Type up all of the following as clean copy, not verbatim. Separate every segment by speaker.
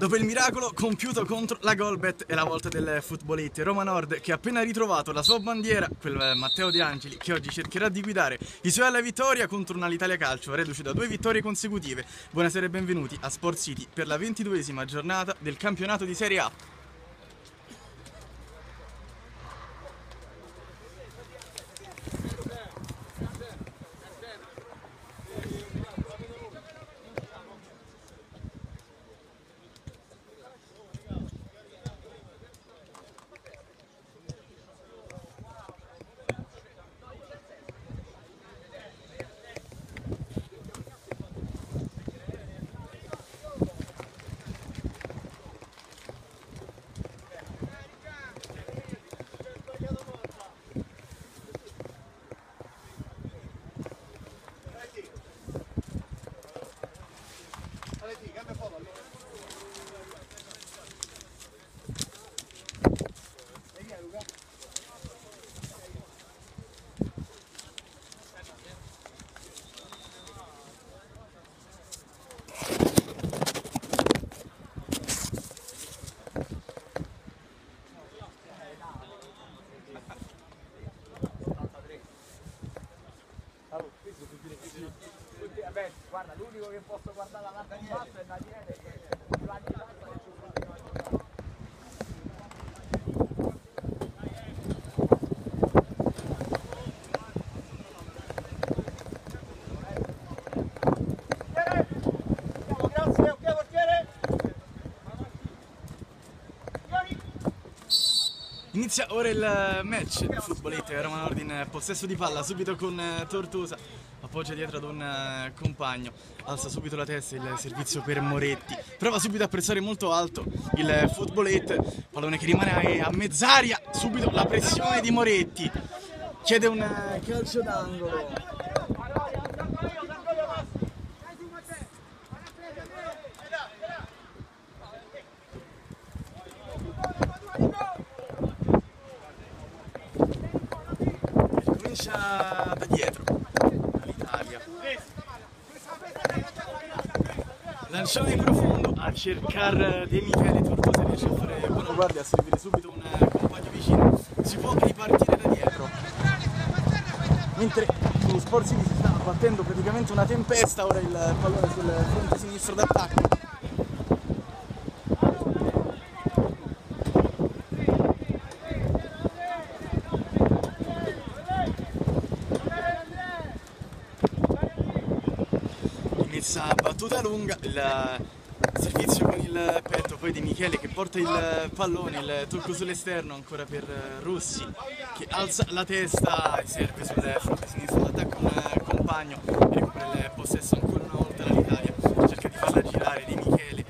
Speaker 1: Dopo il miracolo compiuto contro la Golbet è la volta del Footballite Roma Nord che ha appena ritrovato la sua bandiera, quel Matteo De Angeli, che oggi cercherà di guidare i suoi alla vittoria contro un'Alitalia Calcio, reduce da 2 vittorie consecutive. Buonasera e benvenuti a Sport City per la 22esima giornata del campionato di Serie A.
Speaker 2: Guarda, l'unico che posso guardare dall'altro in basso è Daniele che grazie, ok portiere.
Speaker 1: Inizia ora il match del Footballite Roma Nord in possesso di palla, subito con Tortosa, appoggia dietro ad un compagno, alza subito la testa, il servizio per Moretti, prova subito a pressare molto alto il Footballite, pallone che rimane a mezz'aria, subito la pressione di Moretti, chiede un calcio d'angolo. Comincia da dietro l'Italia, lancione profondo a cercare De Michele. Tortosa riesce a fare buona guardia, a servire subito un compagno vicino, si può ripartire da dietro, mentre su Sport City si sta battendo praticamente una tempesta. Ora il pallone sul fronte sinistro d'attacco, battuta lunga, il servizio con il petto poi di Michele che porta il pallone, il tocco sull'esterno ancora per Rossi che alza la testa e serve sul fronte sinistro d'attacco un compagno, recupera il possesso ancora una volta dall'Italia, cerca di farla girare di Michele,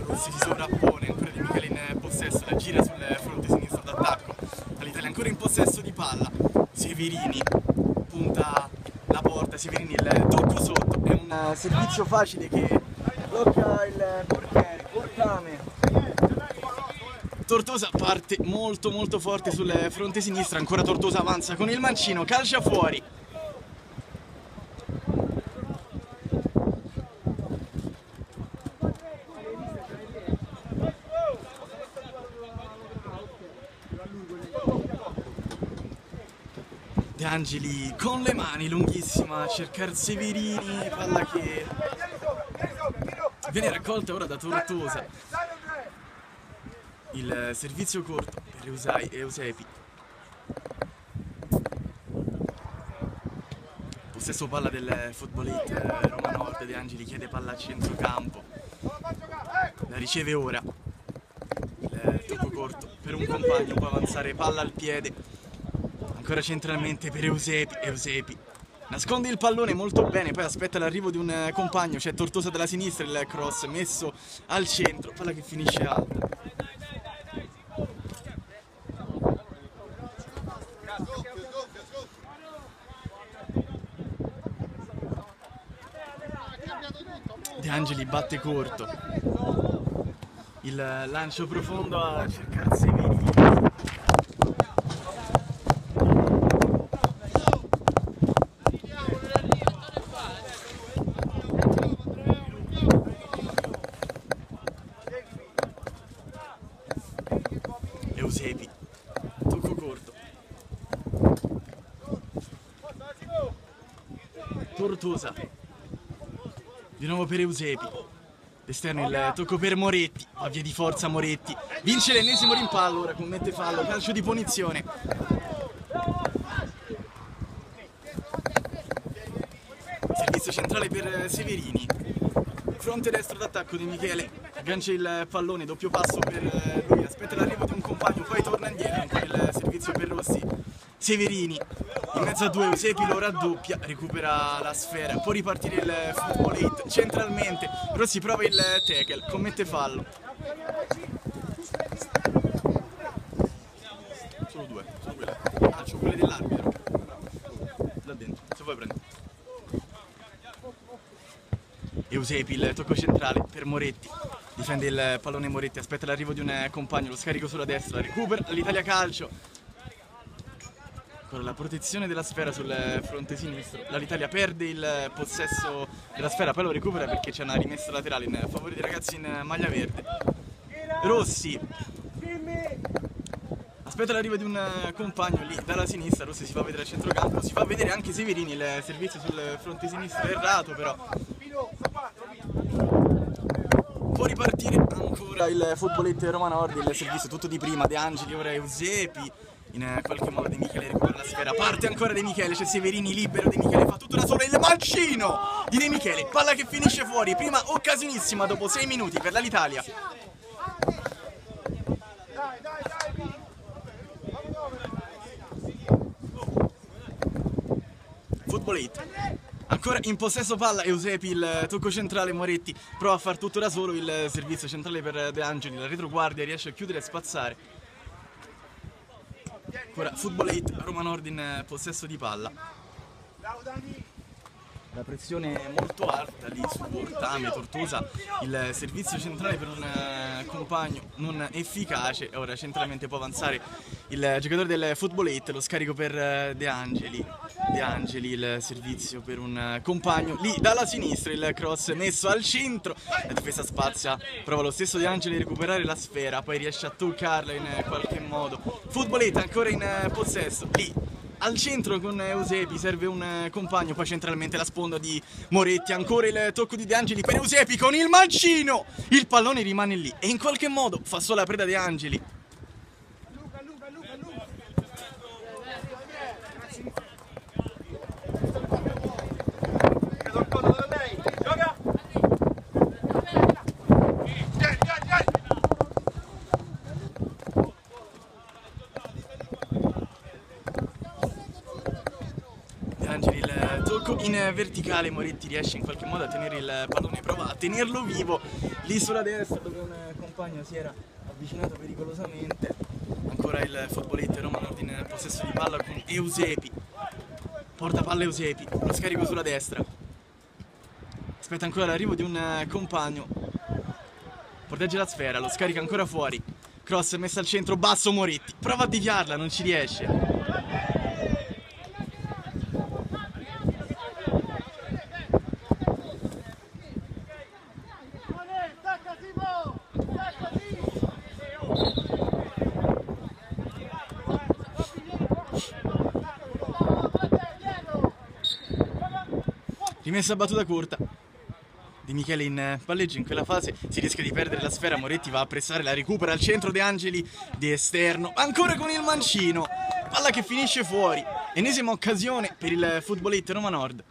Speaker 1: Rossi si sovrappone, ancora di Michele in possesso, la gira sul fronte sinistro d'attacco, l'Italia ancora in possesso di palla, Severini punta la porta, Severini il tocco sotto, è un servizio facile che blocca il portiere, Portame. Tortosa parte molto forte sul fronte sinistro, ancora Tortosa avanza con il mancino, calcia fuori. De Angeli con le mani, lunghissima, a cercare Severini, palla che viene raccolta ora da Tortosa. Il servizio corto per Eusepi. Possesso palla del Footballite Roma Nord, De Angeli chiede palla a centrocampo. La riceve ora. Il tocco corto per un compagno, può avanzare, palla al piede. Ancora centralmente per Eusepi nasconde il pallone molto bene, poi aspetta l'arrivo di un compagno, c'è Tortosa dalla sinistra, il cross messo al centro, palla che finisce alta. De Angeli batte corto, il lancio profondo a cercare Severini. Tortosa. Di nuovo per Eusepi. L'esterno il tocco per Moretti. Va via di forza Moretti. Vince l'ennesimo rimpallo. Ora commette fallo. Calcio di punizione. Servizio centrale per Severini. Fronte destro d'attacco di Michele. Aggancia il pallone. Doppio passo per lui. Aspetta l'arrivo di un compagno. Poi torna indietro. Ancora il servizio per Rossi. Severini. In mezzo a due Eusepi lo raddoppia, recupera la sfera, può ripartire il football 8 centralmente, Rossi prova il tackle, commette fallo. Solo due, sono quelle. Ah, c'ho quelle dell'arbitro. Là dentro, se vuoi prendi. Eusepi, il tocco centrale per Moretti. Difende il pallone Moretti, aspetta l'arrivo di un compagno, lo scarico sulla destra, recupera l'Italia Calcio. Ancora la protezione della sfera sul fronte sinistro. L'Italia perde il possesso della sfera, poi lo recupera perché c'è una rimessa laterale in favore dei ragazzi in maglia verde. Rossi. Aspetta l'arrivo di un compagno lì dalla sinistra. Rossi si fa vedere a centrocampo. Si fa vedere anche Severini, il servizio sul fronte sinistro è errato però. Può ripartire ancora il futbolletto Roma Nord, il servizio tutto di prima, De Angeli, ora Eusepi. In qualche modo De Michele recupera la sfera, parte ancora De Michele, c'è Severini libero, De Michele fa tutto da solo, il mancino di De Michele, palla che finisce fuori, prima occasionissima dopo 6 minuti per l'Italia. Football 8. Ancora in possesso palla Eusepi, il tocco centrale Moretti prova a far tutto da solo, il servizio centrale per De Angeli, la retroguardia riesce a chiudere e spazzare. Ancora football 8, Roma Nord in possesso di palla. La pressione è molto alta lì su Ortame, Tortosa, il servizio centrale per un compagno non efficace. Ora centralmente può avanzare il giocatore del football 8, lo scarico per De Angeli. De Angeli, il servizio per un compagno lì dalla sinistra, il cross messo al centro, la difesa spazia, prova lo stesso De Angeli a recuperare la sfera, poi riesce a toccarla in qualche modo. Football 8 ancora in possesso, lì al centro con Eusepi, serve un compagno, poi centralmente la sponda di Moretti, ancora il tocco di De Angeli per Eusepi con il mancino, il pallone rimane lì e in qualche modo fa solo la preda De Angeli. In verticale Moretti riesce in qualche modo a tenere il pallone, prova a tenerlo vivo lì sulla destra dove un compagno si era avvicinato pericolosamente. Ancora il futbolletto Roma Nord in possesso di palla con Eusepi, porta palla Eusepi, lo scarico sulla destra, aspetta ancora l'arrivo di un compagno, protegge la sfera, lo scarica ancora fuori, cross messa al centro, basso Moretti, prova a deviarla, non ci riesce. Rimessa battuta corta di Michele in palleggio, in quella fase si rischia di perdere la sfera, Moretti va a pressare, la recupera al centro De Angeli di esterno, ancora con il mancino, palla che finisce fuori, ennesima occasione per il futbolletto Roma Nord.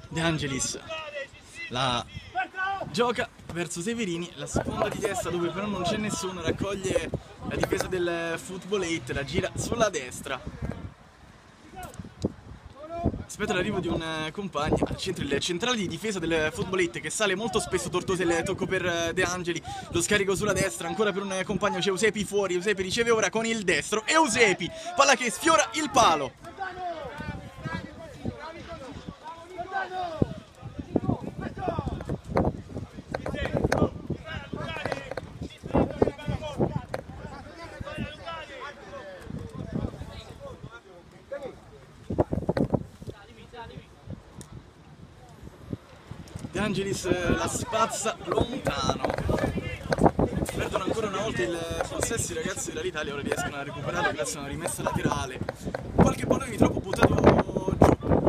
Speaker 1: De Angelis la gioca verso Severini, la sponda di destra dove però non c'è nessuno, raccoglie la difesa del football 8, la gira sulla destra, aspetta l'arrivo di un compagno al centro, il centrale di difesa del football 8 che sale molto spesso, Tortosa, il tocco per De Angeli, lo scarico sulla destra, ancora per un compagno, c'è Eusepi fuori, Eusepi riceve ora con il destro, Eusepi, palla che sfiora il palo. De Angelis la spazza lontano perdono ancora una volta il possesso i ragazzi dell'Italia, ora riescono a recuperarlo grazie a una rimessa laterale. Qualche pallone di troppo buttato giù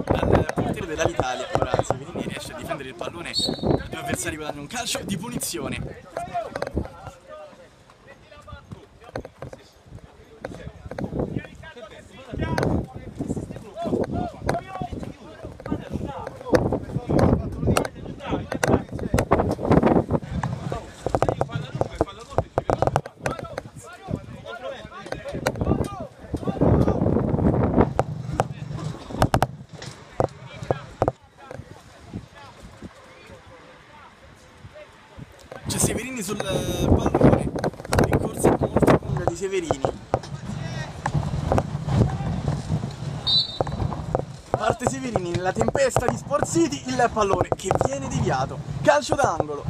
Speaker 1: dal portiere dell'Italia, ora Severini riesce a difendere il pallone, i due avversari guadagnano un calcio di punizione. C'è Severini sul pallone, rincorsa molto lunga di Severini. Parte Severini nella tempesta di Sport City, il pallone che viene deviato, calcio d'angolo.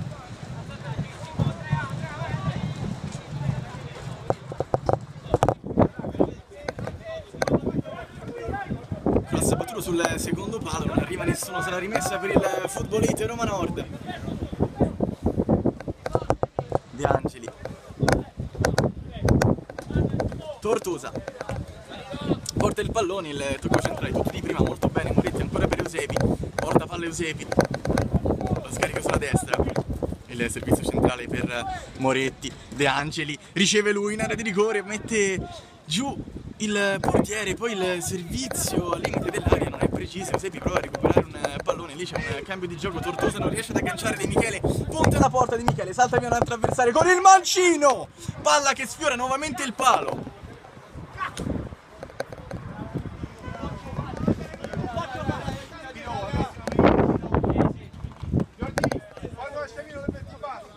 Speaker 1: Cross battuto sul secondo palo, non arriva nessuno, sarà rimessa per il Footballite Roma Nord. De Angeli, Tortosa porta il pallone, il tocco centrale tutto di prima molto bene, Moretti ancora per Eusebi, porta palla Eusebi, lo scarico sulla destra, il servizio centrale per Moretti, De Angeli riceve lui in area di rigore, mette giù il portiere, poi il servizio al limite dell'area non è preciso, Eusebi prova a recuperare un pallone, lì c'è un cambio di gioco, Tortosa non riesce ad agganciare De Michele, punta la porta di Michele, salta via un altro avversario con il mancino, palla che sfiora nuovamente il palo.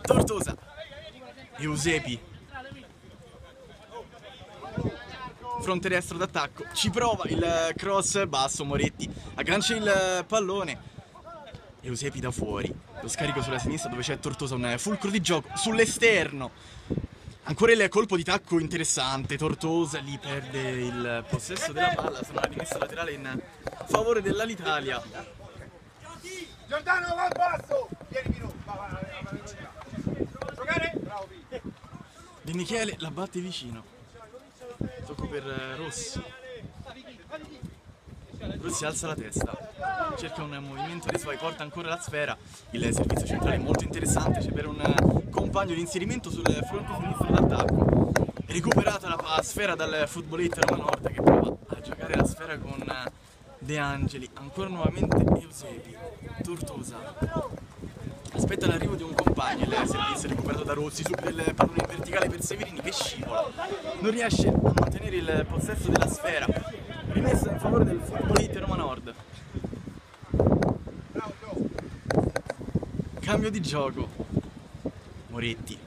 Speaker 1: Tortosa, Eusebi, fronte destro d'attacco, ci prova il cross basso, Moretti aggancia il pallone, Eusebi da fuori, lo scarico sulla sinistra dove c'è Tortosa, un fulcro di gioco sull'esterno, ancora il colpo di tacco interessante, Tortosa lì perde il possesso della palla, sarà una rimessa laterale in favore dell'Italia.
Speaker 2: Giordano va al basso! Vieni Pino, va, giocare! Bravo Pino!
Speaker 1: De Michele la batte vicino, tocco per Rossi, Rossi alza la testa, cerca un movimento dei suoi, porta ancora la sfera, il servizio centrale è molto interessante, c'è per un compagno di inserimento sul fronte sinistro d'attacco, recuperata la sfera dal Footballite Roma Nord che prova a giocare la sfera con De Angeli, ancora nuovamente Eusebi, Tortosa aspetta l'arrivo di un compagno, il servizio recuperato da Rossi, subito il pallone in verticale per Severini che scivola, non riesce a mantenere il possesso della sfera, rimessa in favore del Footballite Roma Nord. Cambio di gioco, Moretti,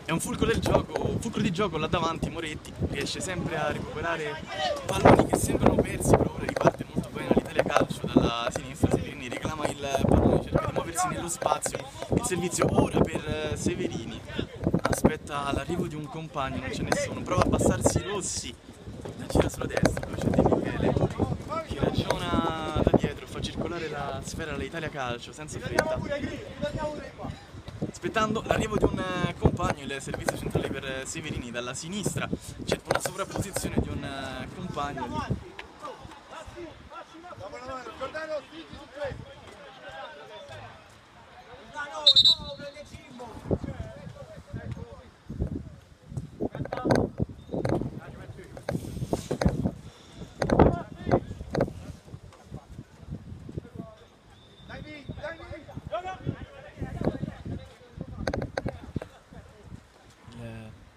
Speaker 1: è un fulcro di gioco là davanti, Moretti riesce sempre a recuperare palloni che sembrano persi, però ora riparte molto bene l'Italia Calcio dalla sinistra, Severini reclama il pallone, cerca di muoversi nello spazio, il servizio ora per Severini, aspetta l'arrivo di un compagno, non c'è nessuno, prova a passarsi Rossi, la gira sulla destra, dove c'è De Michele, che ragiona da dietro, fa circolare la sfera all'Italia Calcio senza fretta. Aspettando l'arrivo di un compagno, il servizio centrale per Severini dalla sinistra, c'è una sovrapposizione di un compagno lì.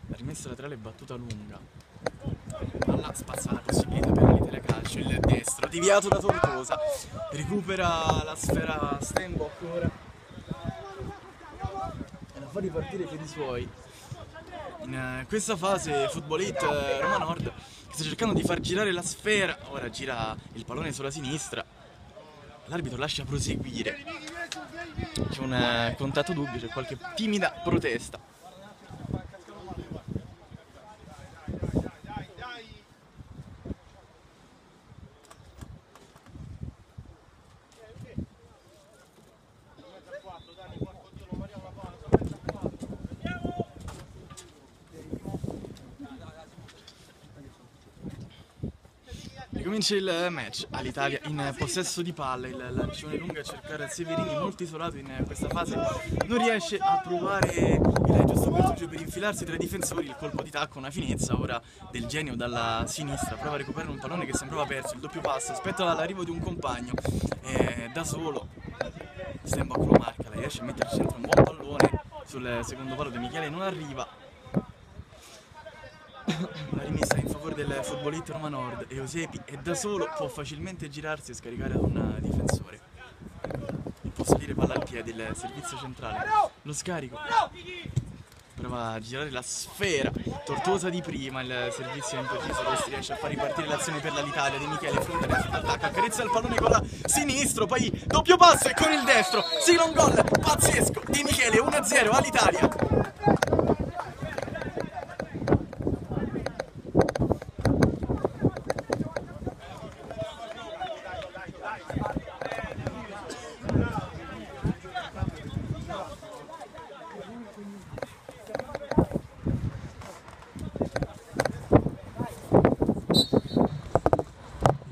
Speaker 1: La rimessa laterale battuta lunga, palla spazza la possibilità per l'Italia Calcio, il destro deviato da Tortosa, recupera la sfera Stenbock ora e la fa ripartire per i suoi. In questa fase Footballite Roma Nord che sta cercando di far girare la sfera, ora gira il pallone sulla sinistra, l'arbitro lascia proseguire, c'è un contatto dubbio, c'è qualche timida protesta. Ricomincia il match, all'Italia in possesso di palla, il lancione lungo a cercare Severini, molto isolato in questa fase, non riesce a trovare il giusto pertugio per infilarsi tra i difensori, il colpo di tacco, una finezza ora del genio dalla sinistra, prova a recuperare un pallone che sembrava perso, il doppio passo, aspetta l'arrivo di un compagno, da solo, Stenbock lo marca, la riesce a mettere al centro un buon pallone, sul secondo palo di Michele non arriva. La rimessa in favore del futbolista Roma Nord e Eusepi è da solo, può facilmente girarsi e scaricare ad un difensore. Posso dire palla al piede, il servizio centrale, lo scarico, prova a girare la sfera, Tortosa di prima, il servizio è impreciso, questo riesce a far ripartire l'azione per l'Italia di Michele, fronte all'attacco, accarezza il pallone con la sinistro, poi doppio passo e con il destro, sigla un gol pazzesco di Michele, 1-0 all'Italia.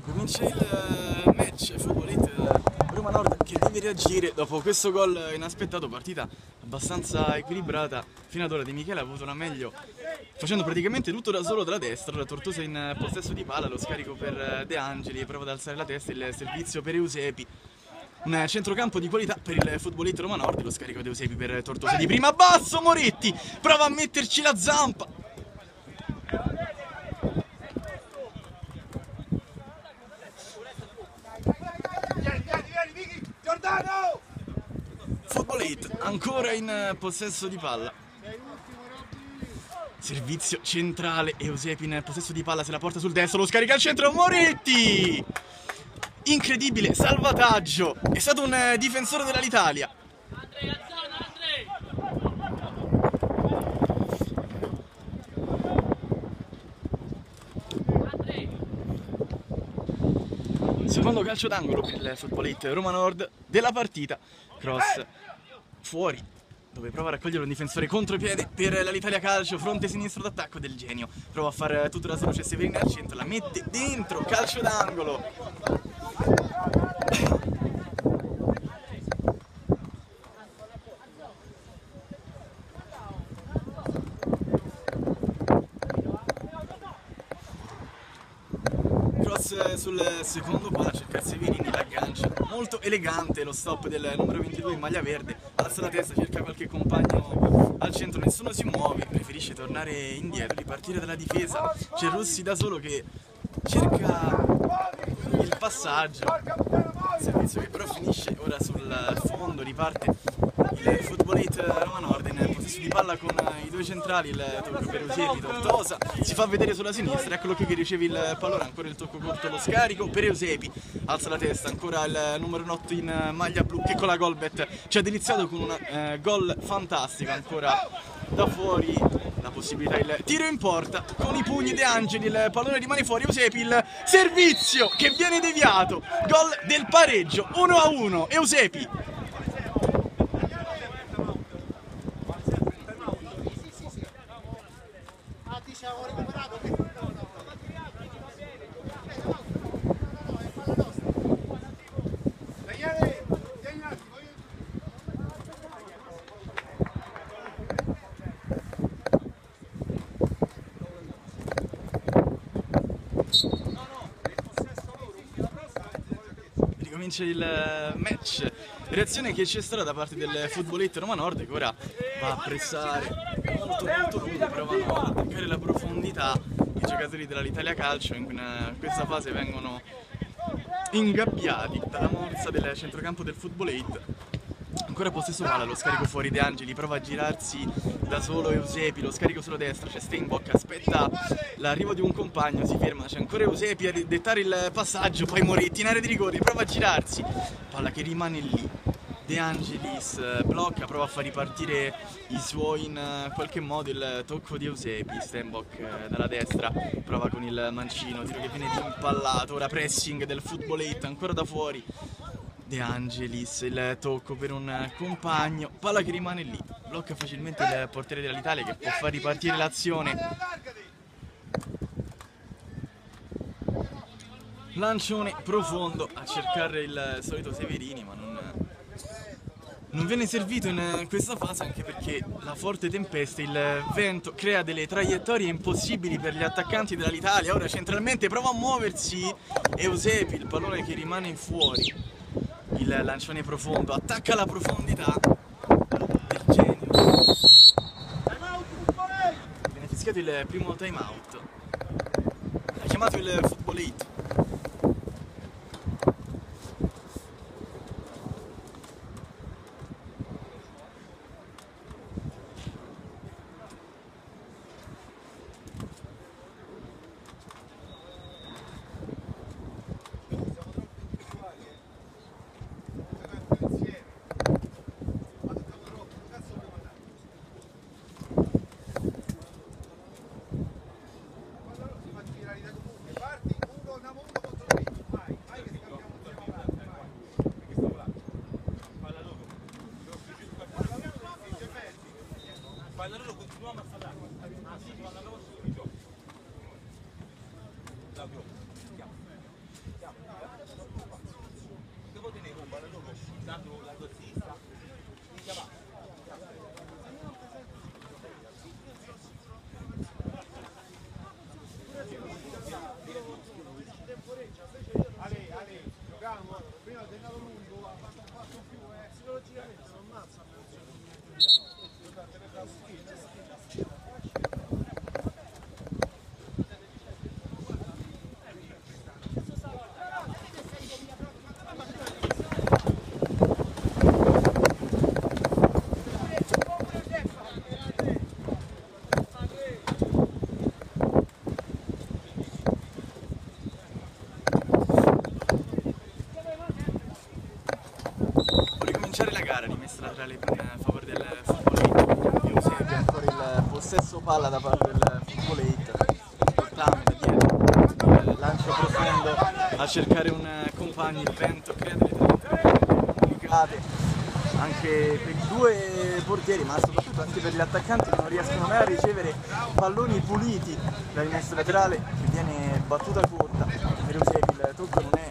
Speaker 1: Comincia il match, Futbolite Roma Nord che deve reagire dopo questo gol inaspettato, partita abbastanza equilibrata, fino ad ora Di Michele ha avuto una meglio facendo praticamente tutto da solo dalla destra, la Tortosa in possesso di palla, lo scarico per De Angeli, prova ad alzare la testa, il servizio per Eusepi, un centrocampo di qualità per il Futbolite Roma Nord, lo scarico di Eusepi per Tortosa di prima, basso Moretti, prova a metterci la zampa. Futbolite ancora in possesso di palla, servizio centrale, Eusepi in possesso di palla, se la porta sul destro, lo scarica al centro, Moretti, incredibile salvataggio, è stato un difensore dell'Italia. Secondo calcio d'angolo per il Futbolite Roma Nord della partita, cross fuori, dove prova a raccogliere un difensore contropiede per l'Italia Calcio, fronte sinistro d'attacco del genio, prova a fare tutto da solo, c'è Severini al centro, la mette dentro, calcio d'angolo. Sul secondo palo a cercare Severini, l'aggancia, molto elegante lo stop del numero 22 in maglia verde, alza la testa, cerca qualche compagno al centro, nessuno si muove, preferisce tornare indietro, ripartire dalla difesa, c'è Rossi da solo che cerca il passaggio, servizio che però finisce ora sul fondo, riparte il Futbolite Roma Nord in possesso di palla con i due centrali, il tocco per Eusepi, Tortosa si fa vedere sulla sinistra, eccolo qui che riceve il pallone, ancora il tocco corto, lo scarico per Eusepi, alza la testa, ancora il numero 8 in maglia blu che con la Golbet ci ha deliziato con un gol fantastico, ancora da fuori la possibilità, il tiro in porta con i pugni De Angeli, il pallone rimane fuori, Eusepi, il servizio che viene deviato, gol del pareggio, 1-1, Eusepi. Ricomincia il match, reazione che c'è stata da parte del Futbolite Roma Nord che ora va a pressare molto lungo, provano a attaccare la profondità, i giocatori dell'Italia Calcio in questa fase vengono ingabbiati dalla morsa del centrocampo del Futbolite. Ancora possesso palla, lo scarico fuori De Angeli, prova a girarsi da solo Eusepi, lo scarico sulla destra, c'è Stenbock, aspetta l'arrivo di un compagno, si ferma, c'è ancora Eusepi a dettare il passaggio, poi Moretti in area di rigore, prova a girarsi, palla che rimane lì, De Angelis blocca, prova a far ripartire i suoi in qualche modo, il tocco di Eusepi, Stenbock dalla destra, prova con il mancino, tiro che viene impallato, ora pressing del Futbolite, ancora da fuori, De Angelis, il tocco per un compagno, palla che rimane lì, blocca facilmente il portiere dell'Italia che può far ripartire l'azione. lancione profondo a cercare il solito Severini, ma non viene servito in questa fase, anche perché la forte tempesta, il vento, crea delle traiettorie impossibili per gli attaccanti dell'Italia. Ora centralmente prova a muoversi Eusebi, il pallone che rimane fuori. Il lancione profondo attacca la profondità del genio. Viene fischiato il primo time out. Ha chiamato il football 8. La gara rimessa laterale a favore del football 8. Eusebio ancora il possesso palla da parte del football 8. Portame da dietro, lancio profondo a cercare un compagno, il vento crea delle traiettorie complicate anche per i due portieri, ma soprattutto anche per gli attaccanti che non riescono mai a ricevere palloni puliti. La rimessa laterale che viene battuta corta per Eusebio, il tocco non è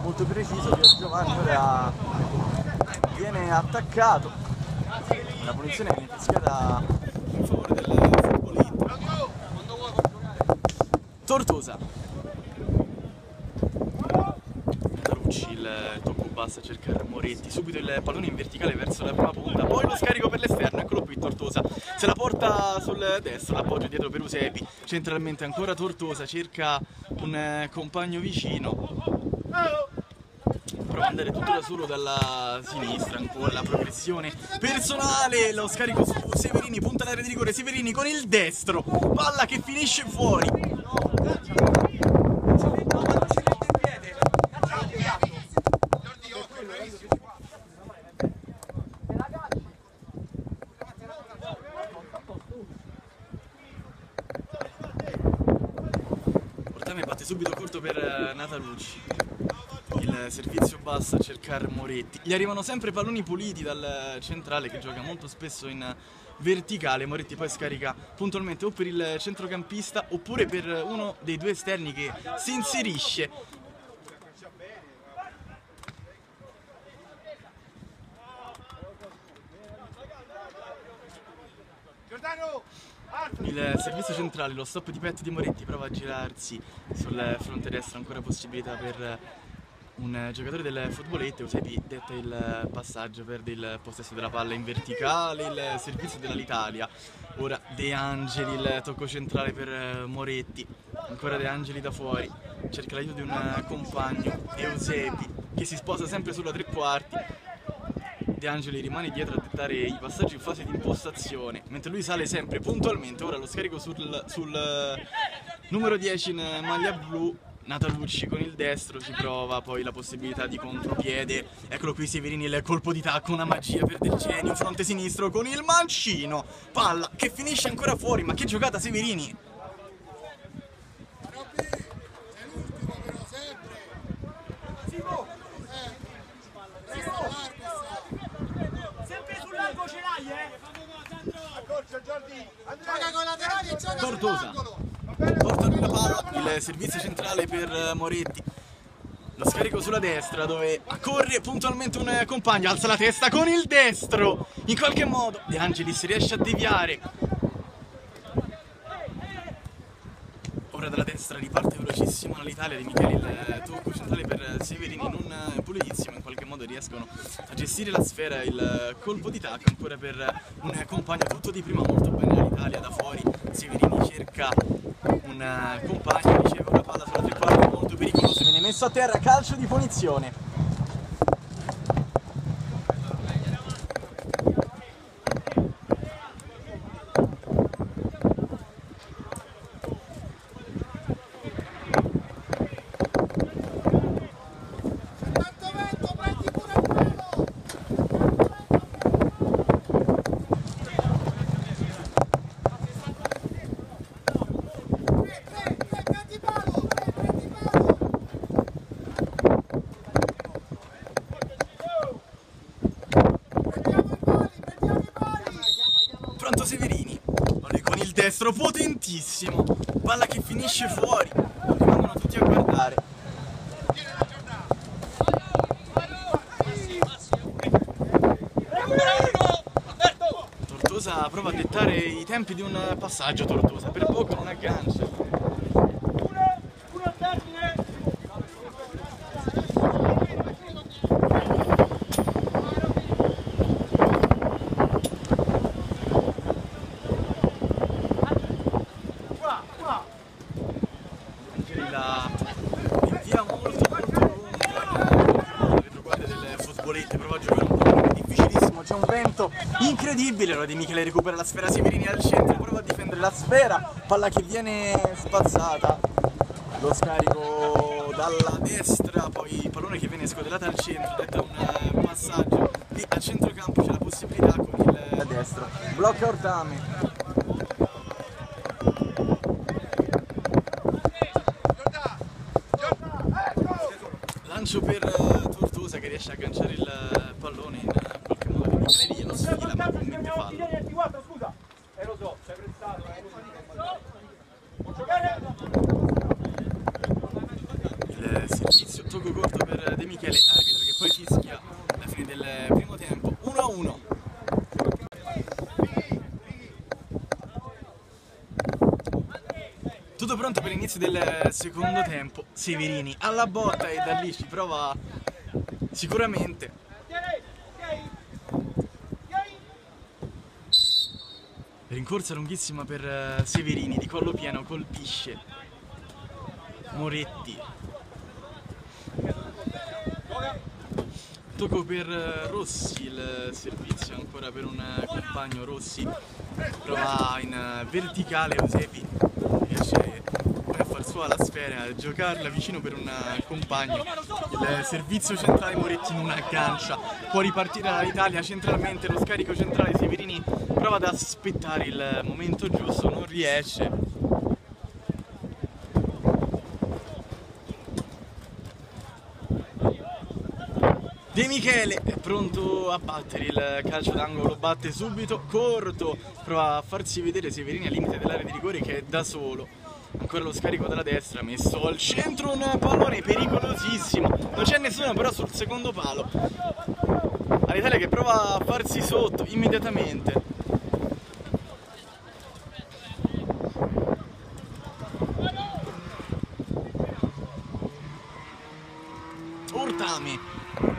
Speaker 1: molto preciso per Giovanni, ora viene attaccato, la punizione viene fischiata in favore del football 8. Tortosa, Tarucci, il tocco basso a cercare Moretti, subito il pallone in verticale verso la prima punta, poi lo scarico per l'esterno, eccolo qui Tortosa, se la porta sul destro, l'appoggio dietro per Eusebi, centralmente ancora Tortosa, cerca un compagno vicino. Prova ad andare tutto da solo dalla sinistra, ancora la progressione personale, lo scarico su Severini, punta l'area di rigore, Severini con il destro, palla che finisce fuori. Portame batte subito corto per Natalucci. Il servizio basso a cercare Moretti, gli arrivano sempre palloni puliti dal centrale che gioca molto spesso in verticale. Moretti poi scarica puntualmente o per il centrocampista oppure per uno dei due esterni che si inserisce. Il servizio centrale, lo stop di petto di Moretti, prova a girarsi sul fronte destro, ancora possibilità per un giocatore del football 8. Eusebi detta il passaggio, perde il possesso della palla in verticale, il servizio dell'Italia. Ora De Angeli, il tocco centrale per Moretti, ancora De Angeli da fuori, cerca l'aiuto di un compagno, Eusebi che si sposa sempre sulla tre quarti. De Angeli rimane dietro a dettare i passaggi in fase di impostazione, mentre lui sale sempre puntualmente. Ora lo scarico sul numero 10 in maglia blu, Natalucci con il destro, ci prova poi la possibilità di contropiede. Eccolo qui Severini, il colpo di tacco, una magia per Del Genio, fronte sinistro con il mancino, palla che finisce ancora fuori. Ma che giocata Severini! Tortosa porta lui la palla, il servizio centrale per Moretti, Lo scarico sulla destra dove corre puntualmente un compagno, alza la testa con il destro. In qualche modo De Angelis riesce a deviare. Ora dalla destra riparte velocissimo l'Italia di Michele, il tocco centrale per Severini non pulitissimo, in qualche modo riescono a gestire la sfera, il colpo di tacco ancora per un compagno, tutto di prima molto bene l'Italia da fuori. Severini cerca un compagno, riceve una palla sulla tre quarti molto pericoloso, viene messo a terra, calcio di punizione. Pronto Severini, con il destro potentissimo, palla che finisce fuori, rimangono tutti a guardare. Tortosa prova a dettare i tempi di un passaggio, Tortosa per poco non aggancia. Via molto lunga, le retroguardia delle fotbolette, prova a giocare un po' difficilissimo, c'è un vento incredibile. Ora Di Michele recupera la sfera, Severini al centro, prova a difendere la sfera, palla che viene spazzata, lo scarico dalla destra, poi il pallone che viene scodellato al centro, detta un passaggio, lì a centrocampo c'è la possibilità con il destro, blocca Ortame. Lancio per Tortosa che riesce a agganciare il pallone in qualche modo di Michele, glielo sfila ma convince fallo.
Speaker 2: Scusa, lo so, sei prestato,
Speaker 1: Il servizio tocco corto per De Michele, arbitro che poi fischia alla fine del primo tempo, 1-1. Tutto pronto per l'inizio del secondo tempo, Severini alla botta e da lì ci prova sicuramente. Rincorsa lunghissima per Severini, di collo pieno colpisce Moretti. Tocco per Rossi, il servizio ancora per un compagno. Rossi prova in verticale, Eusebi riesce poi a far sua la sfera, a giocarla vicino per un compagno. Il servizio centrale Moretti non aggancia, può ripartire dall'Italia centralmente, lo scarico centrale Severini prova ad aspettare il momento giusto, non riesce. De Michele è pronto a battere il calcio d'angolo, batte subito, corto, prova a farsi vedere Severini al limite dell'area di rigore che è da solo. Ancora lo scarico dalla destra, messo al centro, un pallone pericolosissimo, non c'è nessuno però sul secondo palo. All'Italia che prova a farsi sotto immediatamente. Ortame,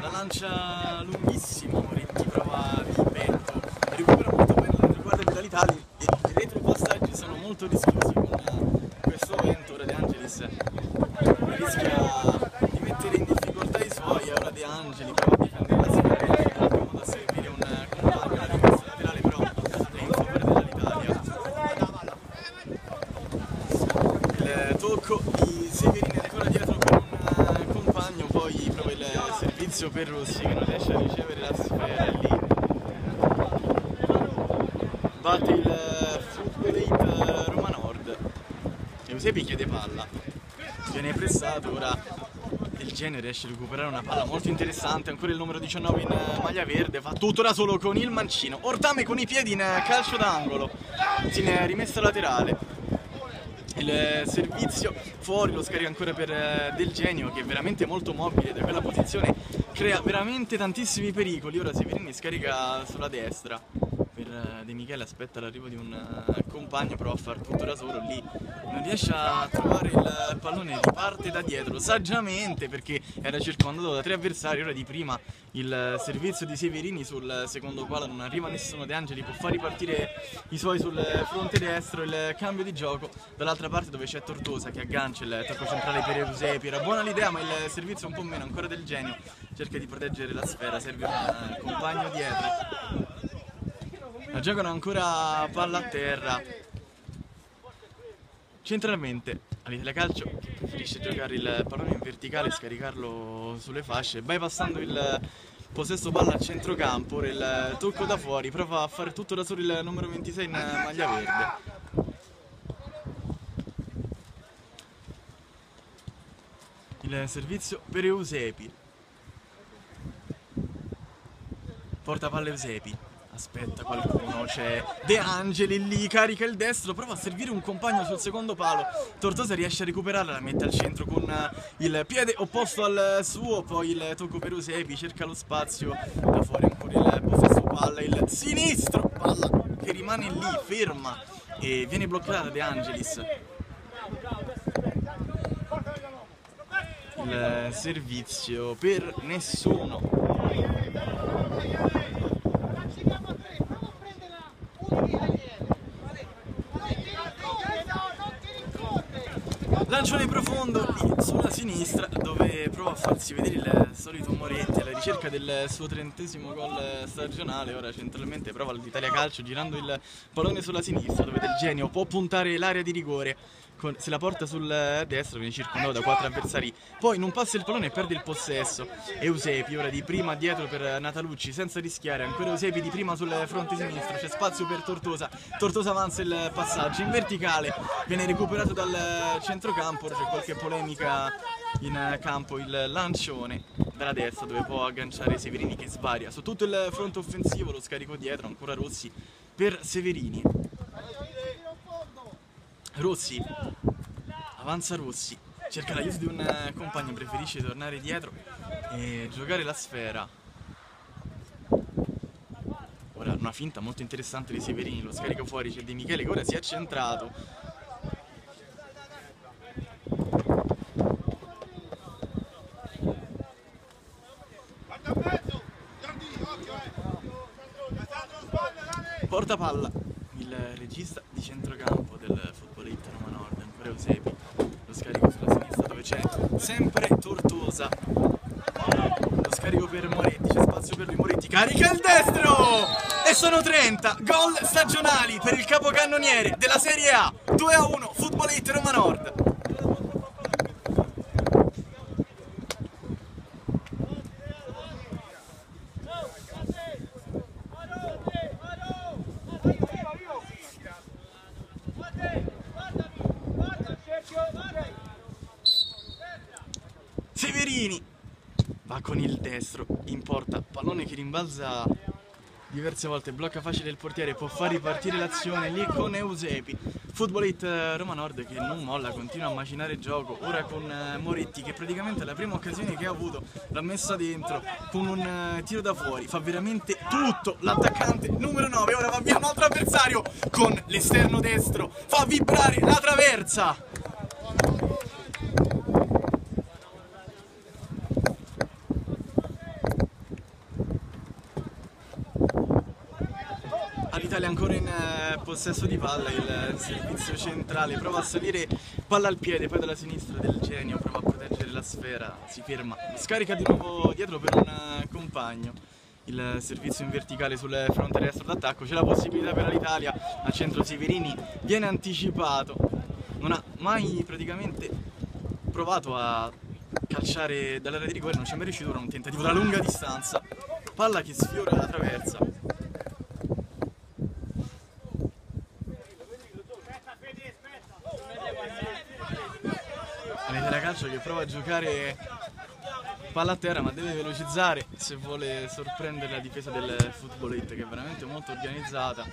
Speaker 1: la lancia lunghissima, Moretti prova di petto, recupera molto bene la riguarda dell'Italia e i retropassaggi sono molto rischiosi con questo vento. Ora De Angelis rischia di mettere in difficoltà i suoi, ora De Angeli prova a difendere la sfera, in qualche modo a servire un compagno, la rimessa laterale però è in favore dell'Italia. Il tocco di Severini ancora dietro con un compagno, poi prova il servizio per Rossi che non riesce a ricevere la sfera lì. Batte il Footballate Roma Nord. Eusebi chiede palla, viene pressato, ora Del Genio riesce a recuperare una palla molto interessante, ancora il numero 19 in maglia verde, fa tutto da solo con il mancino. Ortame con i piedi in calcio d'angolo, in rimessa laterale. Il servizio fuori lo scarica ancora per Del Genio, che è veramente molto mobile da quella posizione, crea veramente tantissimi pericoli. Ora Severini scarica sulla destra per De Michele, aspetta l'arrivo di un compagno, prova a far tutto da solo, lì non riesce a trovare il pallone, riparte da dietro saggiamente perché era circondato da 3 avversari. Ora di prima il servizio di Severini sul secondo palo, non arriva nessuno, De Angeli può far ripartire i suoi sul fronte destro, il cambio di gioco dall'altra parte dove c'è Tortosa che aggancia il tocco centrale per Eusepi. Era buona l'idea ma il servizio un po' meno, ancora Del Genio cerca di proteggere la sfera, serve un compagno dietro. La giocano ancora palla a terra. Centralmente all'Italia Calcio che preferisce giocare il pallone in verticale e scaricarlo sulle fasce, bypassando il possesso palla a centrocampo. Ora il tocco da fuori, prova a fare tutto da solo il numero 26 in maglia verde. Il servizio per Eusepi, porta palla Eusepi, aspetta qualcuno, c'è De Angeli lì, carica il destro, prova a servire un compagno sul secondo palo. Tortosa riesce a recuperarla, la mette al centro con il piede opposto al suo, poi il tocco per Eusepi, cerca lo spazio da fuori, ancora il possesso palla, il sinistro, palla che rimane lì ferma e viene bloccata da De Angelis. Il servizio per nessuno. Lancione profondo lì sulla sinistra dove prova a farsi vedere il solito Moretti alla ricerca del suo 30° gol stagionale. Ora centralmente prova l'Italia Calcio girando il pallone sulla sinistra dove Del Genio può puntare l'area di rigore. Se la porta sul destro viene circondato da 4 avversari, poi non passa il pallone e perde il possesso. Eusepi ora di prima dietro per Natalucci senza rischiare, ancora Eusepi di prima sul fronte sinistro, c'è spazio per Tortosa, Tortosa avanza il passaggio in verticale, viene recuperato dal centrocampo. Ora c'è qualche polemica in campo, il lancione dalla destra dove può agganciare Severini che svaria su tutto il fronte offensivo, lo scarico dietro, ancora Rossi per Severini. Rossi, avanza Rossi, cerca l'aiuto di un compagno, preferisce tornare dietro e giocare la sfera. Ora una finta molto interessante di Severini, lo scarico fuori, c'è De Michele che ora si è centrato. Porta palla il regista di centrocampo del Footballite Roma Nord, ancora Eusepi, lo scarico sulla sinistra dove c'è sempre Tortosa, lo scarico per Moretti, c'è spazio per lui, Moretti carica il destro e sono 30 gol stagionali per il capocannoniere della Serie A. 2-1 Footballite Roma Nord. Severini va con il destro in porta, pallone che rimbalza diverse volte, blocca facile il portiere, può far ripartire l'azione lì con Eusepi. Footballite Roma Nord che non molla, continua a macinare gioco, ora con Moretti che praticamente la prima occasione che ha avuto l'ha messa dentro con un tiro da fuori, fa veramente tutto l'attaccante numero 9, ora va via un altro avversario con l'esterno destro, fa vibrare la traversa. L'Italia ancora in possesso di palla, il servizio centrale prova a salire, palla al piede, poi dalla sinistra Del Genio prova a proteggere la sfera, si ferma, scarica di nuovo dietro per un compagno. Il servizio in verticale sul fronte destro d'attacco, c'è la possibilità per l'Italia, a centro Severini viene anticipato, non ha mai praticamente provato a calciare dall'area di rigore, non ci è mai riuscito, ora un tentativo da lunga distanza, palla che sfiora la traversa. L'Italia Calcio che prova a giocare palla a terra ma deve velocizzare se vuole sorprendere la difesa del Footballite che è veramente molto organizzata.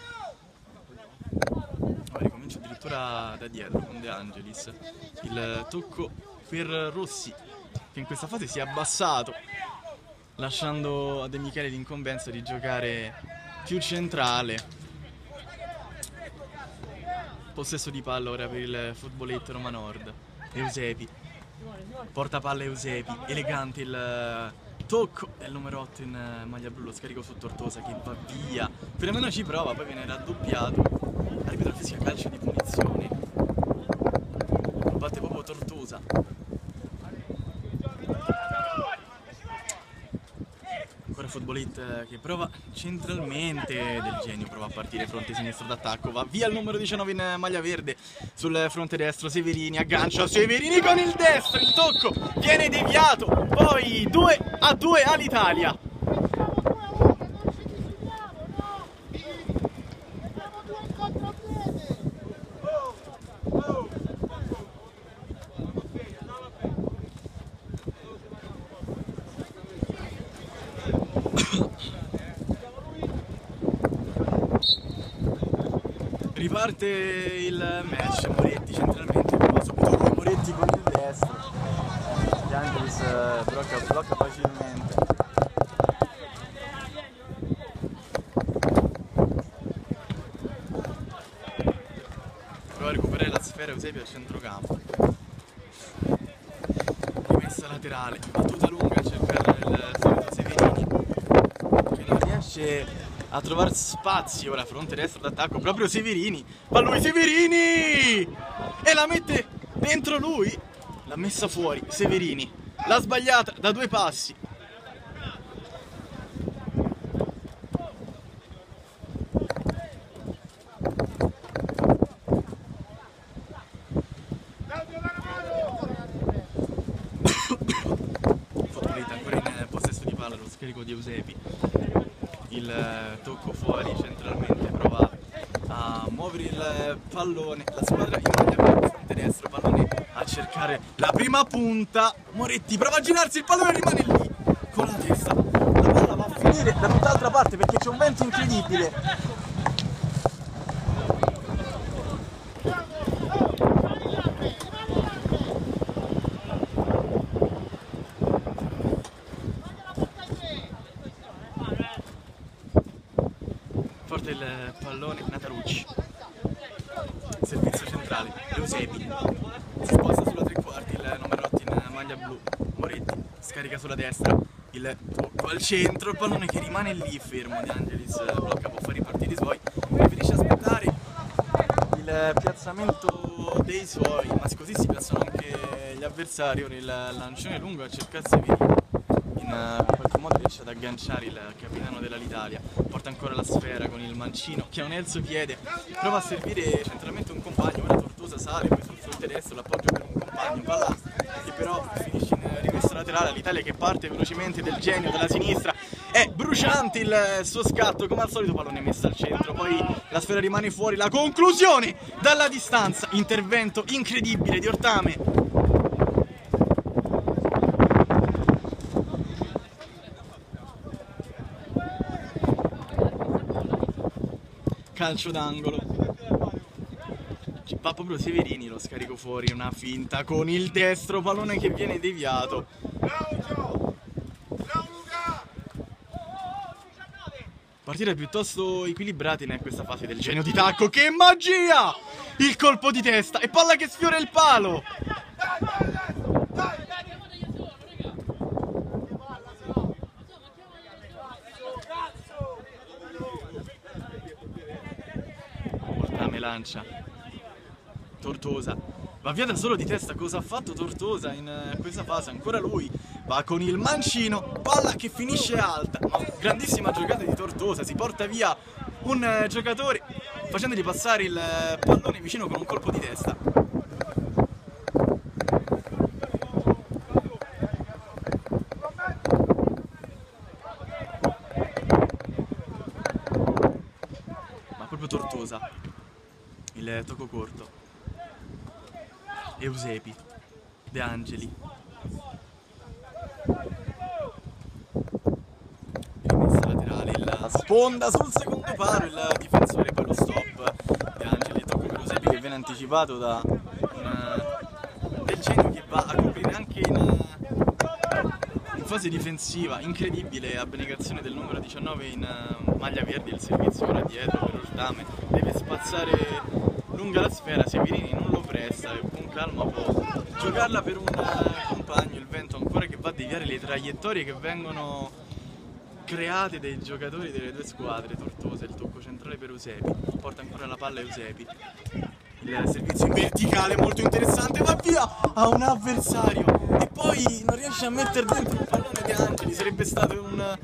Speaker 1: comincia addirittura da dietro con De Angelis. Il tocco per Rossi, che in questa fase si è abbassato, lasciando a De Michele l'incombenza di giocare più centrale. Possesso di palla ora per il futboletto Roma Nord. Eusebi, porta palla Eusebi, elegante il tocco del numero 8 in maglia blu, lo scarico su Tortosa che va via, per almeno ci prova, poi viene raddoppiato. Arbitro fischia calcio di punizione, lo batte proprio Tortosa. Ancora Futbolit che prova centralmente, Del Genio prova a partire fronte sinistro d'attacco, va via il numero 19 in maglia verde, sul fronte destro Severini, aggancia Severini con il destro, il tocco viene deviato, poi 2-2 all'Italia. Riparte il match, Moretti centralmente, prova subito lui, Moretti con il destro, De Angelis blocca facilmente. Prova a recuperare la sfera Eusebio al centrocampo, rimessa laterale, battuta lunga a cercare il solito Severini che non riesce a trovare spazio. Ora fronte destro d'attacco proprio Severini, va lui Severini e la mette dentro lui, l'ha messa fuori Severini, l'ha sbagliata da 2 passi. Fotolita ancora in possesso di palla, lo scarico di Eusebi, il tocco fuori centralmente, prova a muovere il pallone, la squadra in maglia blu, fronte destro, pallone a cercare la prima punta, Moretti prova a girarsi, il pallone rimane lì con la testa, la palla va a finire da tutt'altra parte perché c'è un vento incredibile. Porta il pallone Natarucci, servizio centrale, Eusebi, si sposta sulla tre quarti, il numero 8 in maglia blu, Moretti, scarica sulla destra, il tocco al centro, il pallone che rimane lì fermo, De Angelis blocca, può fare i partiti suoi, preferisce aspettare il piazzamento dei suoi, ma così si piazzano anche gli avversari. Ora il lancione lungo a cercare Severini, in qualche modo riesce ad agganciare il capitano dell'Italia, porta ancora la sfera con il mancino che non è il suo piede, prova a servire centralmente un compagno, ora Tortosa sale, poi sul fronte destro l'appoggio per un compagno, palla che però finisce in rimessa laterale, l'Italia che parte velocemente, Del Genio dalla sinistra, è bruciante il suo scatto, come al solito pallone messa al centro, poi la sfera rimane fuori, la conclusione dalla distanza, intervento incredibile di Ortame. Calcio d'angolo, va proprio Severini, lo scarico fuori, una finta con il destro, pallone che viene deviato. Partita piuttosto equilibrata in questa fase del Genio di tacco, che magia! Il colpo di testa e palla che sfiora il palo. Lancia Tortosa, va via da solo di testa. Cosa ha fatto Tortosa in questa fase? Ancora lui va con il mancino, palla che finisce alta, ma grandissima giocata di Tortosa, si porta via un giocatore facendogli passare il pallone vicino con un colpo di testa. Ma proprio Tortosa, il tocco corto, Eusebi, De Angeli, rimessa laterale, la sponda sul secondo palo, il difensore, poi lo stop, De Angeli, il tocco per Eusebi che viene viene anticipato da Del Genio, che va a coprire anche in fase difensiva, incredibile abnegazione del numero 19 in maglia verde. Il servizio ora dietro per Urtame, deve spazzare lunga la sfera, Severini non lo presta e con calma può giocarla per un compagno. Il vento ancora che va a deviare le traiettorie che vengono create dai giocatori delle due squadre. Tortosa, il tocco centrale per Eusebi, porta ancora la palla Eusebi, il servizio in verticale molto interessante, va via a un avversario e poi non riesce a mettere dentro il pallone De Angeli. Sarebbe stato un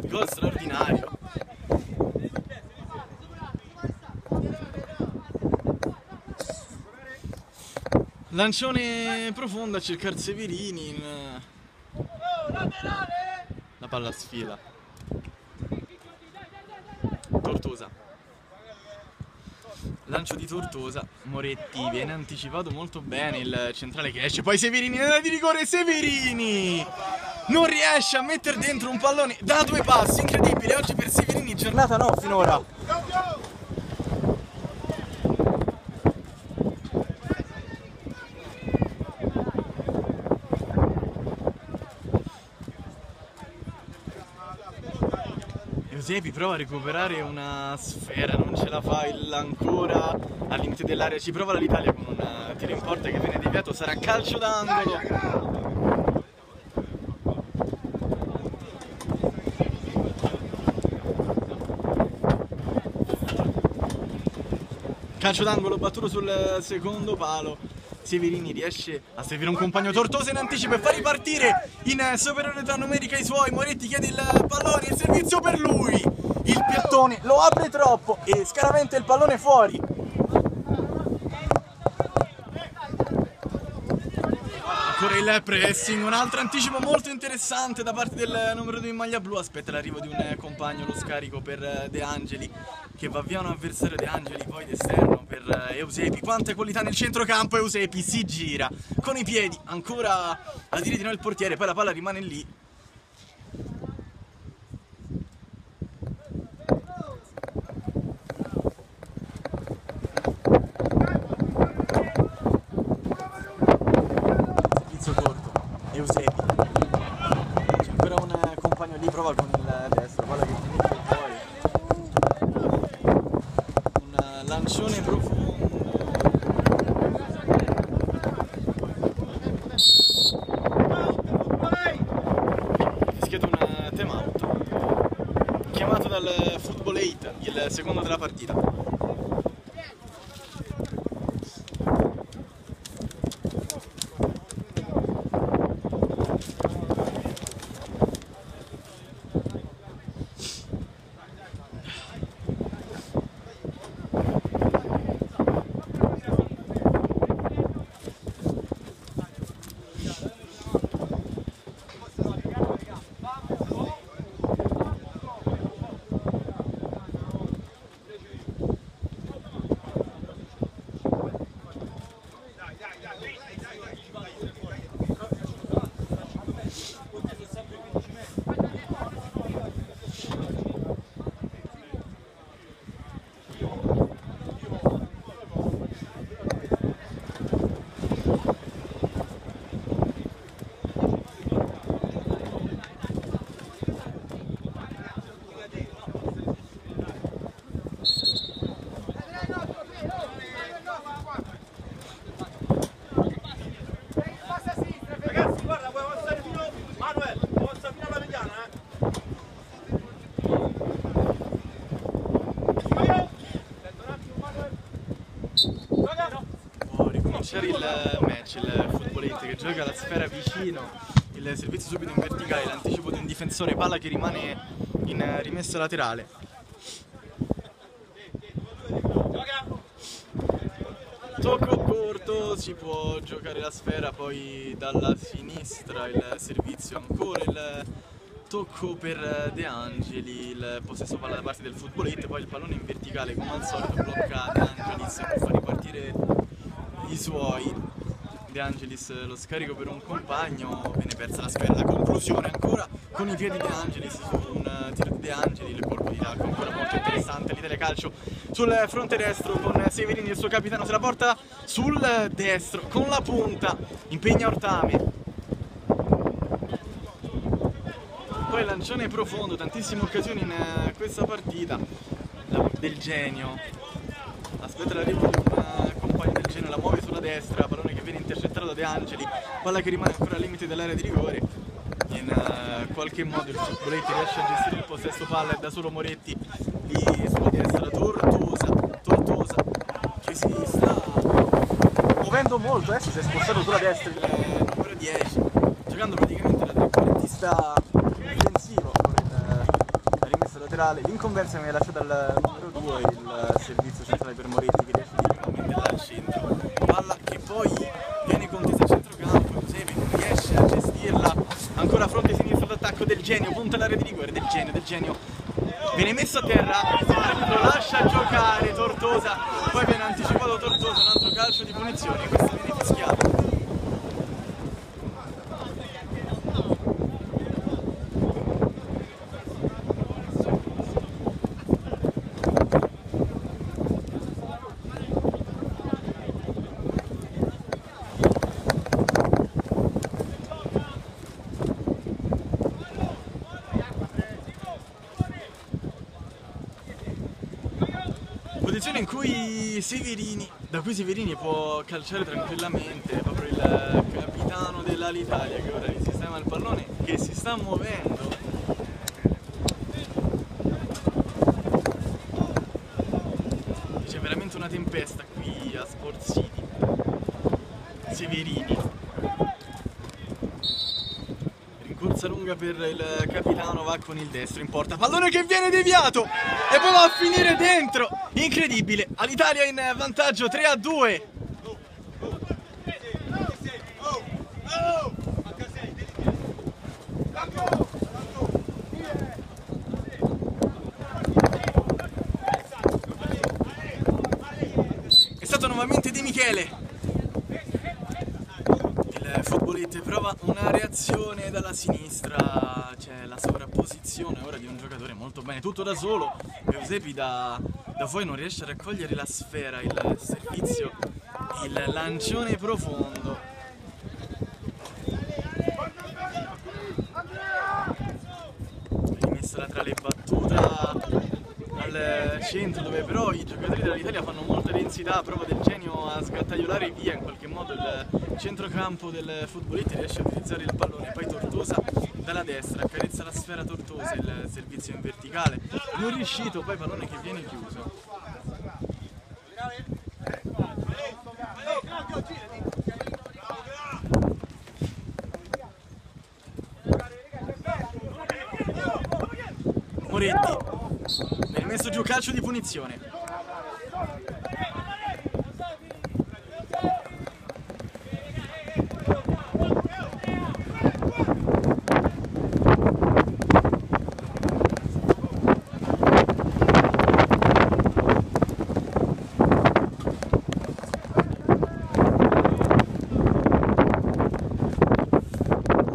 Speaker 1: gol straordinario. Lancione profondo a cercare Severini, la palla sfila. Tortosa, lancio di Tortosa, Moretti viene anticipato molto bene, il centrale che esce, poi Severini nella di rigore, Severini non riesce a mettere dentro un pallone da 2 passi, incredibile oggi per Severini, giornata no finora. Eusebi prova a recuperare una sfera, non ce la fa ancora al limite dell'area, ci prova l'Italia con un tiro in porta che viene deviato, sarà calcio d'angolo. Calcio d'angolo battuto sul secondo palo. Severini riesce a servire un compagno, Tortosa in anticipo e fa ripartire in superiorità numerica i suoi. Moretti chiede il pallone, il servizio per lui, il piattone lo apre troppo e scaraventa il pallone fuori. Ancora il pressing, un altro anticipo molto interessante da parte del numero 2 in maglia blu. Aspetta l'arrivo di un compagno, lo scarico per De Angeli che va via un avversario. De Angeli poi d'esterno per Eusebi, quante qualità nel centrocampo. Eusebi si gira con i piedi, ancora a dire di no il portiere, poi la palla rimane lì. Servizio corto, Eusebi, c'è ancora un compagno lì, prova con il destro, palla che finisce fuori. Lancione profondo, fischiato un time out chiamato dal Football 8, il secondo della partita. Il match, il futbolista che gioca la sfera vicino, il servizio subito in verticale, l'anticipo di un difensore, palla che rimane in rimessa laterale. Tocco corto, si può giocare la sfera, poi dalla sinistra il servizio, ancora il tocco per De Angeli, il possesso palla da parte del futbolista, poi il pallone in verticale come al solito blocca De Angelis e può far ripartire i suoi. De Angelis lo scarico per un compagno, viene persa la sfera, la conclusione ancora con i piedi De Angelis su un tiro di De Angeli, il colpo di tacco ancora molto interessante, l'Italia Calcio sul fronte destro con Severini, il suo capitano se la porta sul destro con la punta, impegna Ortame. Poi lancione profondo, tantissime occasioni in questa partita del Genio, aspetta l'arrivo di un compagno del Genio, la muove sulla destra, pallone che viene intercettato da De Angeli, palla che rimane ancora al limite dell'area di rigore, in qualche modo il Futboletti riesce a gestire il possesso palla e da solo Moretti lì sulla destra, Tortosa che si sta muovendo molto, adesso si è spostato sulla destra il numero 10, giocando praticamente da trequartista difensivo con la rimessa laterale, l'inconversa mi è lasciata al numero 2, il servizio centrale per Moretti che riesce direttamente dal centro, palla che poi viene contesa a centrocampo, Giuseppe non riesce a gestirla, ancora fronte sinistro d'attacco del Genio, punta l'area di rigore del Genio viene messo a terra, lo lascia giocare Tortosa, poi viene anticipato Tortosa, un altro calcio di punizione, questo viene fischiato. Posizione in cui da cui Severini può calciare tranquillamente, proprio il capitano dell'Alitalia che ora risistema il pallone, che si sta muovendo. C'è veramente una tempesta qui a Sport City. Severini. Rincorsa lunga per il capitano, va con il destro in porta, pallone che viene deviato e poi va a finire dentro, incredibile, all'Italia in vantaggio 3-2. È stato nuovamente De Michele. Il Futboletti prova una reazione dalla sinistra, c'è la sovrapposizione ora di un giocatore molto bene, tutto da solo, Eusebi da fuori non riesce a raccogliere la sfera, il servizio, il lancione profondo. Rimessa laterale battuta al centro dove però i giocatori dell'Italia fanno molta densità, prova del Genio a sgattaiolare via in qualche modo il centrocampo del Futboletti, riesce a utilizzare il pallone, poi Tortosa dalla destra accarezza la sfera Tortosa, il servizio in verticale non riuscito, poi pallone che viene chiuso. Moretti viene messo giù, calcio di punizione.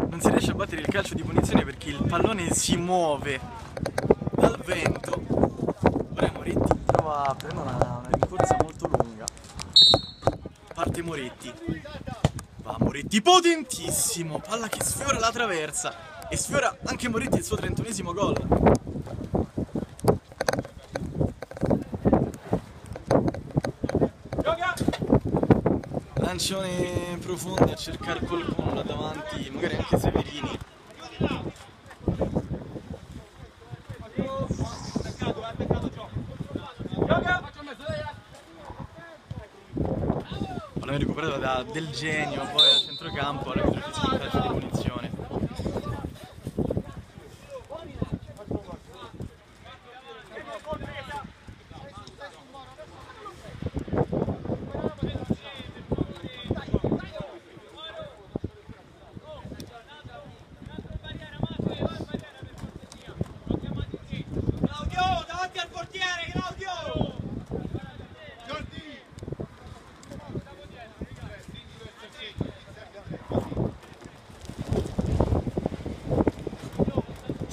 Speaker 1: Non si riesce a battere il calcio di punizione perché il pallone si muove dal vento. Ora Moretti prova a prendere una rincorsa molto lunga, parte Moretti, va Moretti potentissimo, palla che sfiora la traversa e sfiora anche Moretti il suo 31esimo gol. Lancione profondo a cercare qualcuno là davanti, magari anche Severini. Pallone recuperato da Del Genio, poi a centrocampo, l'arbitro fischia un calcio di punizione.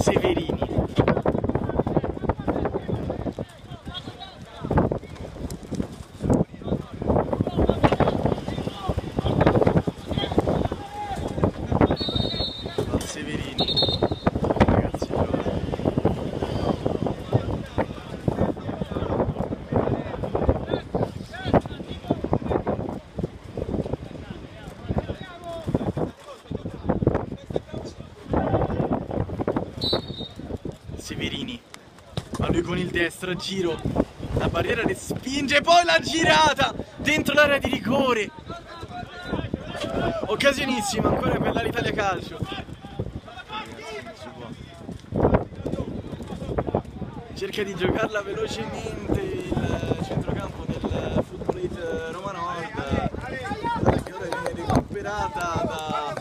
Speaker 1: Severini. Severini, ma lui con il destro a giro, la barriera respinge, poi la girata dentro l'area di rigore. Occasionissima ancora per l'Italia Calcio. Cerca di giocarla velocemente il centrocampo del Footballite Roma Nord, che ora viene recuperata da...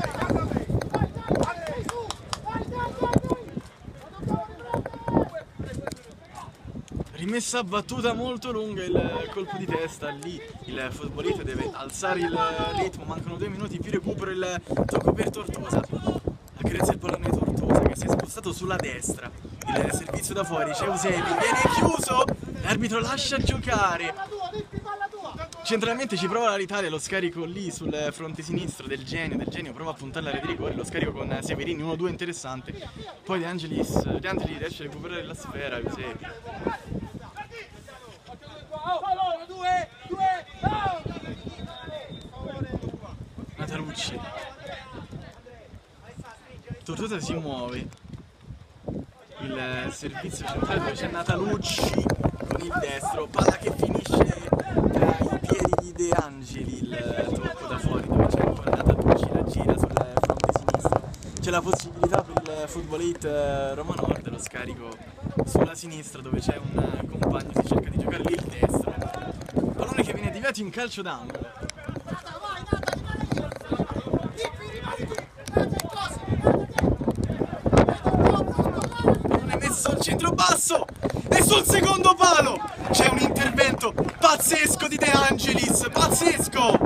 Speaker 1: Rimessa battuta molto lunga, il colpo di testa, lì il Footballite deve alzare il ritmo, mancano 2 minuti più recupero, il tocco per Tortosa, accarezza il pallone Tortosa che si è spostato sulla destra, il servizio da fuori, c'è Eusebi, viene chiuso, l'arbitro lascia giocare, centralmente ci prova l'Italia, lo scarico lì sul fronte sinistro del Genio prova a puntare l'area di rigore, lo scarico con Severini, 1-2 interessante, poi De Angelis riesce a recuperare la sfera, Eusebi. Natalucci, Tortosa si muove, il servizio centrale dove c'è Natalucci con il destro, palla che finisce tra i piedi di De Angeli, il tocco da fuori dove c'è ancora Natalucci, la gira sul fronte sinistro, c'è la possibilità per il Footballite Roma Nord, lo scarico sulla sinistra dove c'è un compagno che cerca di giocare lì il destro, pallone che viene deviato in calcio d'angolo. Al centro basso e sul secondo palo c'è un intervento pazzesco di De Angelis, pazzesco!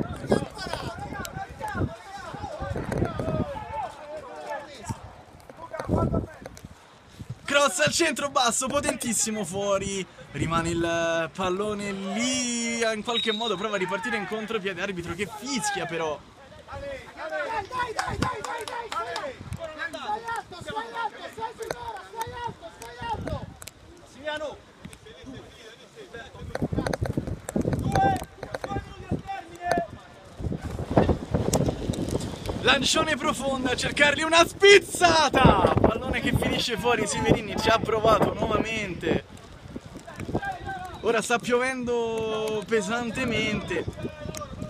Speaker 1: Cross al centro basso, potentissimo fuori, rimane il pallone lì, in qualche modo prova a ripartire in contropiede, arbitro che fischia però. Lancione profonda a cercargli una spizzata, pallone che finisce fuori, Severini ci ha provato nuovamente, ora sta piovendo pesantemente,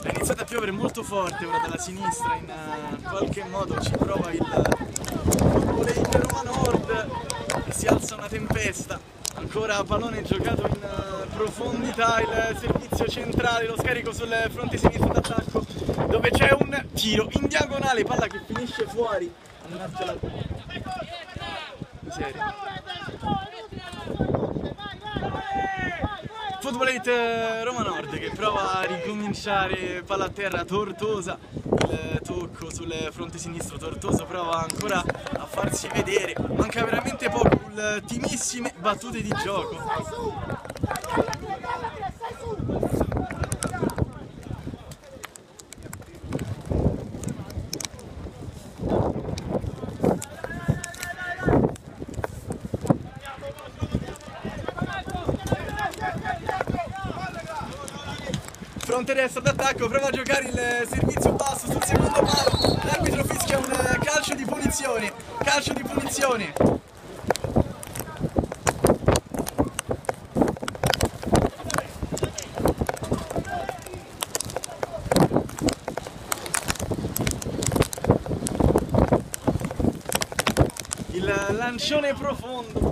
Speaker 1: è iniziata a piovere molto forte ora dalla sinistra, in qualche modo ci prova il Footballite Roma Nord e si alza una tempesta, ancora pallone giocato in profondità, il servizio centrale, lo scarico sul fronte sinistro d'attacco dove c'è un tiro in diagonale, palla che finisce fuori, Footballite Roma Nord che prova a ricominciare, palla a terra, Tortosa, il tocco sul fronte sinistro, Tortosa prova ancora a farsi vedere, manca veramente poco, ultimissime battute di gioco. Fronte destra d'attacco, prova a giocare il servizio basso sul secondo palo, l'arbitro fischia un calcio di punizione, il lancione profondo.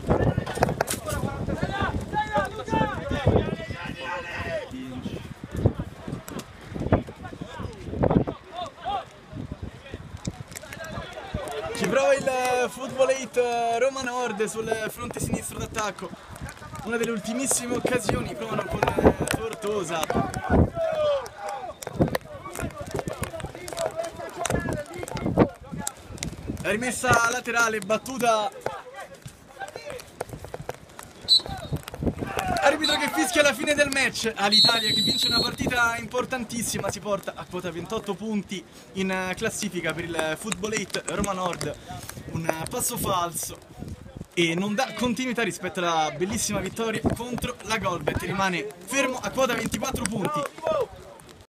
Speaker 1: Ci prova il Footballite Roma Nord sul fronte sinistro d'attacco, una delle ultimissime occasioni, provano con Tortosa. La rimessa laterale, battuta Arbitro che fischia la fine del match. All'Italia che vince una partita importantissima, si porta a quota 28 punti in classifica per il Football 8 Roma Nord. Un passo falso e non dà continuità rispetto alla bellissima vittoria contro la Golbet. Rimane fermo a quota 24 punti.